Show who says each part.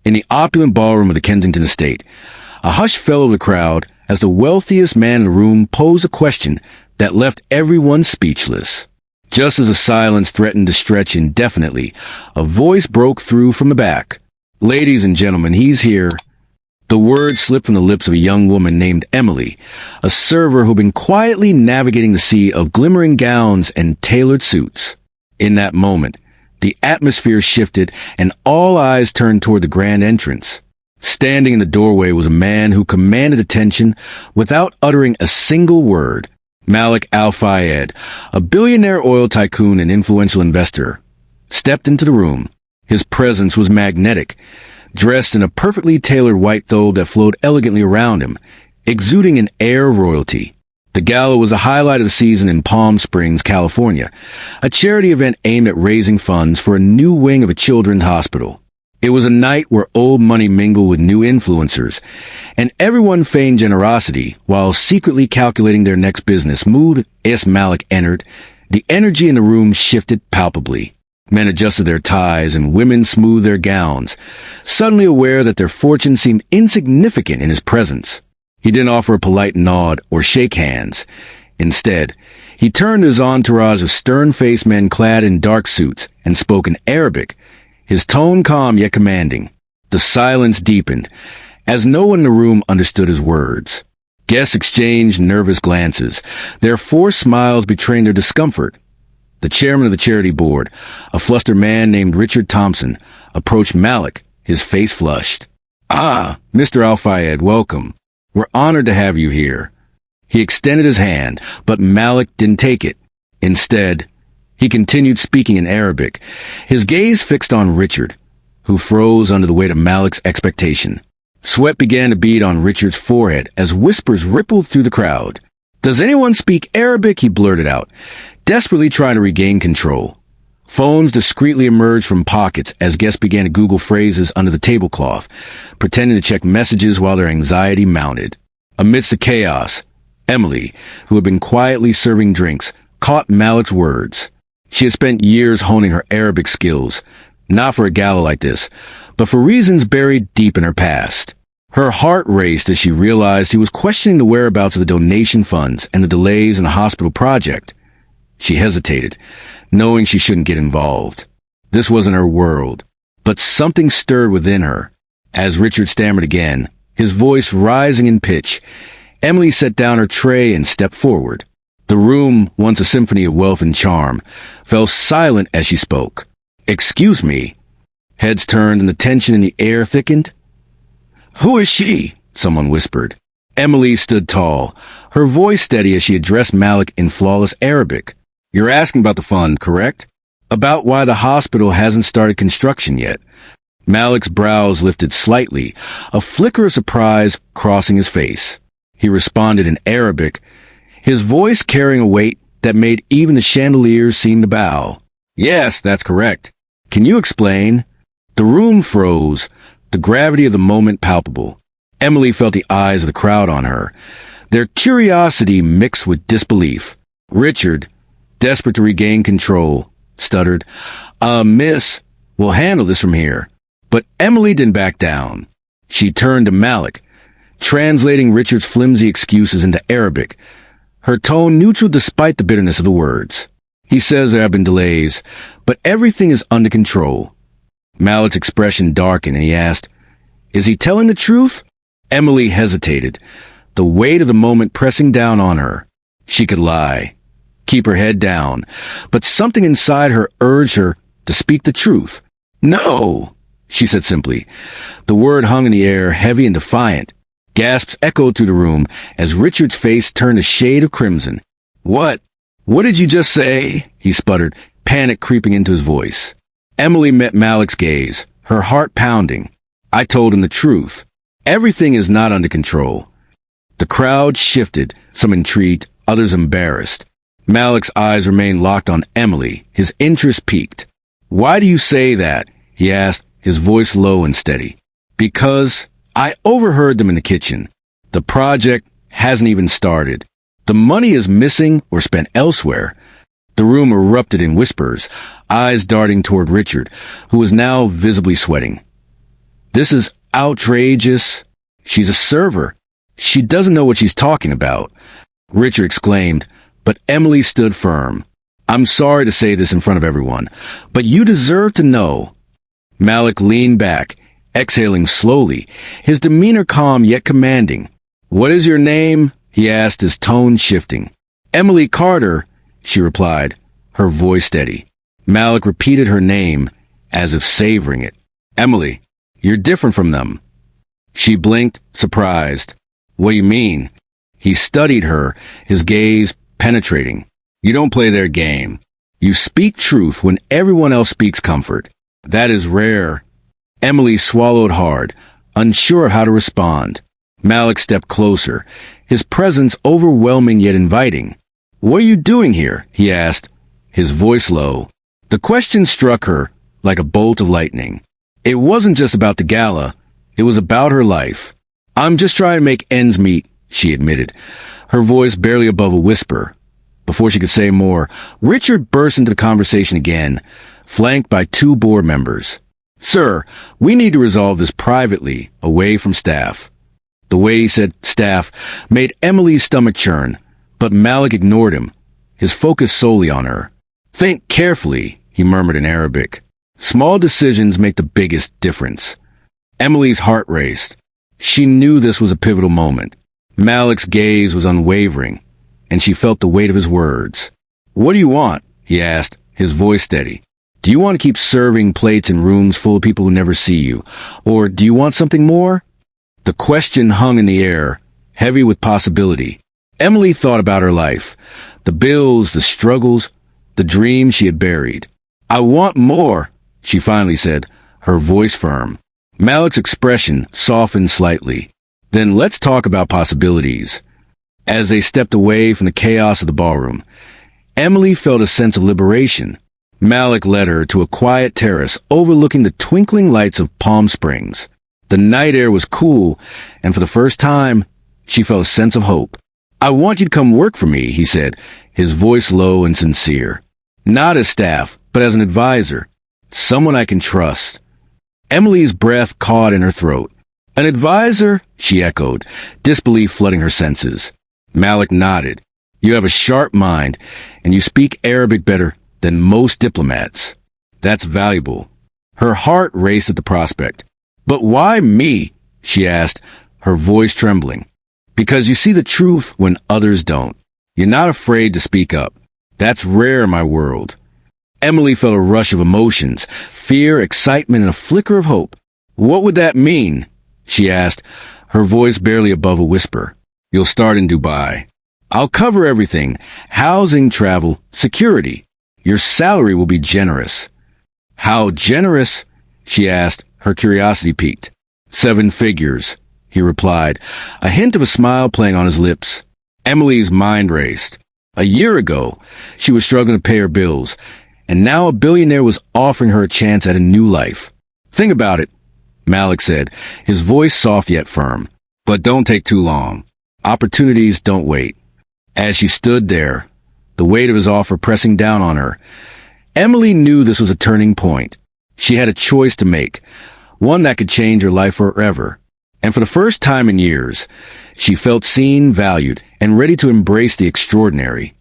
Speaker 1: in the opulent ballroom of the Kensington estate. A hush fell over the crowd as the wealthiest man in the room posed a question that left everyone speechless. Just as the silence threatened to stretch indefinitely, a voice broke through from the back. "Ladies and gentlemen, he's here." The words slipped from the lips of a young woman named Emily, a server who'd been quietly navigating the sea of glimmering gowns and tailored suits. In that moment, the atmosphere shifted and all eyes turned toward the grand entrance. Standing in the doorway was a man who commanded attention without uttering a single word. Malik Al-Fayed, a billionaire oil tycoon and influential investor, stepped into the room. His presence was magnetic, dressed in a perfectly tailored white thobe that flowed elegantly around him, exuding an air of royalty. The gala was a highlight of the season in Palm Springs, California, a charity event aimed at raising funds for a new wing of a children's hospital. It was a night where old money mingled with new influencers, and everyone feigned generosity while secretly calculating their next business move. As Malik entered, the energy in the room shifted palpably. Men adjusted their ties and women smoothed their gowns, suddenly aware that their fortune seemed insignificant in his presence. He didn't offer a polite nod or shake hands. Instead, he turned to his entourage of stern-faced men clad in dark suits and spoke in Arabic, his tone calm yet commanding. The silence deepened, as no one in the room understood his words. Guests exchanged nervous glances, their forced smiles betraying their discomfort. The chairman of the charity board, a flustered man named Richard Thompson, approached Malik, his face flushed. "Ah, Mr. Al-Fayed, welcome. We're honored to have you here." He extended his hand, but Malik didn't take it. Instead, he continued speaking in Arabic, his gaze fixed on Richard, who froze under the weight of Malik's expectation. Sweat began to bead on Richard's forehead as whispers rippled through the crowd. "Does anyone speak Arabic?" he blurted out, desperately trying to regain control. Phones discreetly emerged from pockets as guests began to Google phrases under the tablecloth, pretending to check messages while their anxiety mounted. Amidst the chaos, Emily, who had been quietly serving drinks, caught Malik's words. She had spent years honing her Arabic skills, not for a gala like this, but for reasons buried deep in her past. Her heart raced as she realized he was questioning the whereabouts of the donation funds and the delays in the hospital project. She hesitated, knowing she shouldn't get involved. This wasn't her world, but something stirred within her. As Richard stammered again, his voice rising in pitch, Emily set down her tray and stepped forward. The room, once a symphony of wealth and charm, fell silent as she spoke. "Excuse me." Heads turned and the tension in the air thickened. "Who is she?" someone whispered. Emily stood tall, her voice steady as she addressed Malik in flawless Arabic. "You're asking about the fund, correct? About why the hospital hasn't started construction yet." Malik's brows lifted slightly, a flicker of surprise crossing his face. He responded in Arabic, his voice carrying a weight that made even the chandeliers seem to bow. "Yes, that's correct. Can you explain?" The room froze, the gravity of the moment palpable. Emily felt the eyes of the crowd on her, their curiosity mixed with disbelief. Richard, desperate to regain control, stuttered, "Miss, we'll handle this from here." But Emily didn't back down. She turned to Malik, translating Richard's flimsy excuses into Arabic, her tone neutral despite the bitterness of the words. "He says there have been delays, but everything is under control." Malik's expression darkened and he asked, "Is he telling the truth?" Emily hesitated, the weight of the moment pressing down on her. She could lie, keep her head down, but something inside her urged her to speak the truth. "No," she said simply. The word hung in the air, heavy and defiant. Gasps echoed through the room as Richard's face turned a shade of crimson. What did you just say?" he sputtered, panic creeping into his voice. Emily met Malik's gaze, her heart pounding. "I told him the truth. Everything is not under control." The crowd shifted, some intrigued, others embarrassed. Malik's eyes remained locked on Emily, his interest piqued. "Why do you say that?" he asked, his voice low and steady. "Because I overheard them in the kitchen. The project hasn't even started. The money is missing or spent elsewhere." The room erupted in whispers, eyes darting toward Richard, who was now visibly sweating. This is outrageous. She's a server. She doesn't know what she's talking about. Richard exclaimed, but Emily stood firm. I'm sorry to say this in front of everyone, but you deserve to know. Malik leaned back, exhaling slowly, his demeanor calm yet commanding. What is your name? He asked, his tone shifting. Emily Carter, she replied, her voice steady. Malik repeated her name, as if savoring it. Emily, you're different from them. She blinked, surprised. What do you mean? He studied her, his gaze penetrating. You don't play their game. You speak truth when everyone else speaks comfort. That is rare. Emily swallowed hard, unsure of how to respond. Malik stepped closer, his presence overwhelming yet inviting. What are you doing here? He asked, his voice low. The question struck her like a bolt of lightning. It wasn't just about the gala. It was about her life. I'm just trying to make ends meet, she admitted, her voice barely above a whisper. Before she could say more, Richard burst into the conversation again, flanked by 2 board members. Sir, we need to resolve this privately, away from staff. The way he said staff made Emily's stomach churn, but Malik ignored him, his focus solely on her. Think carefully, he murmured in Arabic. Small decisions make the biggest difference. Emily's heart raced. She knew this was a pivotal moment. Malik's gaze was unwavering, and she felt the weight of his words. What do you want? He asked, his voice steady. Do you want to keep serving plates in rooms full of people who never see you? Or do you want something more? The question hung in the air, heavy with possibility. Emily thought about her life, the bills, the struggles, the dreams she had buried. I want more, she finally said, her voice firm. Malik's expression softened slightly. Then let's talk about possibilities. As they stepped away from the chaos of the ballroom, Emily felt a sense of liberation. Malik led her to a quiet terrace overlooking the twinkling lights of Palm Springs. The night air was cool, and for the first time, she felt a sense of hope. I want you to come work for me, he said, his voice low and sincere. Not as staff, but as an advisor. Someone I can trust. Emily's breath caught in her throat. An advisor? She echoed, disbelief flooding her senses. Malik nodded. You have a sharp mind, and you speak Arabic better than most diplomats. That's valuable. Her heart raced at the prospect. But why me? She asked, her voice trembling. Because you see the truth when others don't. You're not afraid to speak up. That's rare in my world. Emily felt a rush of emotions, fear, excitement, and a flicker of hope. What would that mean? She asked, her voice barely above a whisper. You'll start in Dubai. I'll cover everything. Housing, travel, security. Your salary will be generous. How generous? She asked, her curiosity piqued. 7 figures, he replied, a hint of a smile playing on his lips. Emily's mind raced. A year ago, she was struggling to pay her bills, and now a billionaire was offering her a chance at a new life. Think about it, Malik said, his voice soft yet firm. But don't take too long. Opportunities don't wait. As she stood there, the weight of his offer pressing down on her, Emily knew this was a turning point. She had a choice to make, one that could change her life forever. And for the first time in years, she felt seen, valued, and ready to embrace the extraordinary.